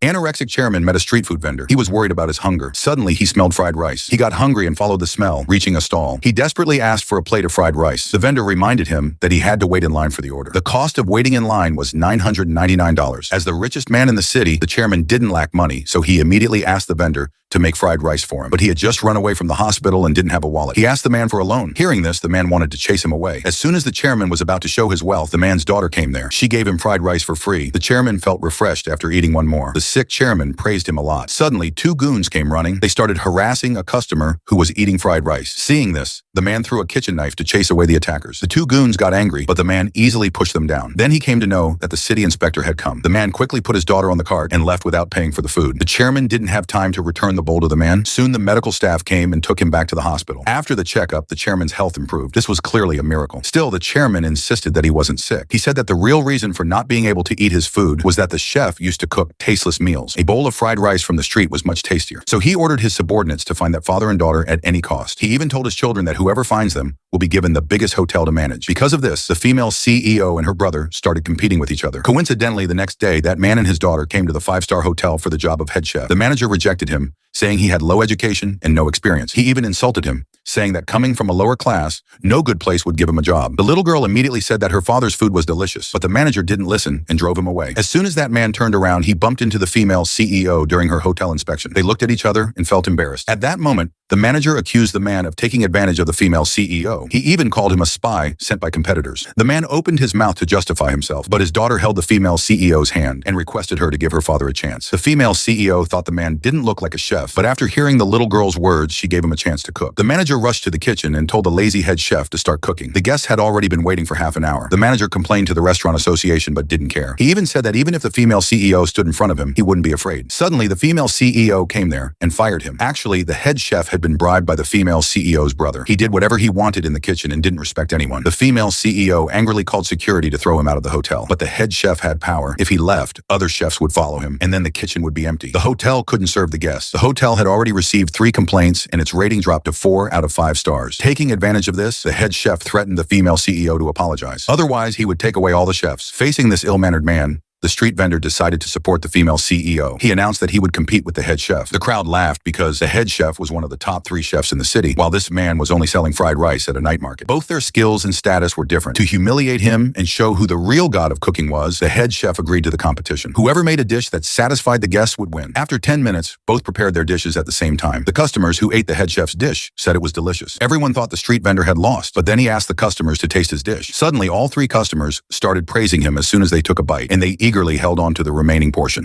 Anorexic chairman met a street food vendor. He was worried about his hunger. Suddenly, he smelled fried rice. He got hungry and followed the smell, reaching a stall. He desperately asked for a plate of fried rice. The vendor reminded him that he had to wait in line for the order. The cost of waiting in line was $999. As the richest man in the city, the chairman didn't lack money, so he immediately asked the vendor to make fried rice for him. But he had just run away from the hospital and didn't have a wallet. He asked the man for a loan. Hearing this, the man wanted to chase him away. As soon as the chairman was about to show his wealth, the man's daughter came there. She gave him fried rice for free. The chairman felt refreshed after eating one more. The sick chairman praised him a lot. Suddenly, two goons came running. They started harassing a customer who was eating fried rice. Seeing this, the man threw a kitchen knife to chase away the attackers. The two goons got angry, but the man easily pushed them down. Then he came to know that the city inspector had come. The man quickly put his daughter on the cart and left without paying for the food. The chairman didn't have time to return the bowl to the man. Soon the medical staff came and took him back to the hospital. After the checkup, the chairman's health improved. This was clearly a miracle. Still, the chairman insisted that he wasn't sick. He said that the real reason for not being able to eat his food was that the chef used to cook tasteless meals. A bowl of fried rice from the street was much tastier. So he ordered his subordinates to find that father and daughter at any cost. He even told his children that whoever finds them will be given the biggest hotel to manage. Because of this, the female CEO and her brother started competing with each other. Coincidentally, the next day, that man and his daughter came to the five-star hotel for the job of head chef. The manager rejected him, saying he had low education and no experience. He even insulted him, saying that coming from a lower class, no good place would give him a job. The little girl immediately said that her father's food was delicious, but the manager didn't listen and drove him away. As soon as that man turned around, he bumped into the female CEO during her hotel inspection. They looked at each other and felt embarrassed. At that moment, the manager accused the man of taking advantage of the female CEO. He even called him a spy sent by competitors. The man opened his mouth to justify himself, but his daughter held the female CEO's hand and requested her to give her father a chance. The female CEO thought the man didn't look like a chef, but after hearing the little girl's words, she gave him a chance to cook. The manager rushed to the kitchen and told the lazy head chef to start cooking. The guests had already been waiting for half an hour. The manager complained to the restaurant association but didn't care. He even said that even if the female CEO stood in front of him, he wouldn't be afraid. Suddenly, the female CEO came there and fired him. Actually, the head chef had been bribed by the female CEO's brother. He did whatever he wanted in the kitchen and didn't respect anyone. The female CEO angrily called security to throw him out of the hotel. But the head chef had power. If he left, other chefs would follow him, and then the kitchen would be empty. The hotel couldn't serve the guests. The hotel had already received 3 complaints, and its rating dropped to 4 out of 5 stars. Taking advantage of this, the head chef threatened the female CEO to apologize. Otherwise, he would take away all the chefs. Facing this ill-mannered man, the street vendor decided to support the female CEO. He announced that he would compete with the head chef. The crowd laughed because the head chef was one of the top 3 chefs in the city, while this man was only selling fried rice at a night market. Both their skills and status were different. To humiliate him and show who the real god of cooking was, the head chef agreed to the competition. Whoever made a dish that satisfied the guests would win. After 10 minutes, both prepared their dishes at the same time. The customers who ate the head chef's dish said it was delicious. Everyone thought the street vendor had lost, but then he asked the customers to taste his dish. Suddenly, all 3 customers started praising him as soon as they took a bite, and they eagerly held on to the remaining portion.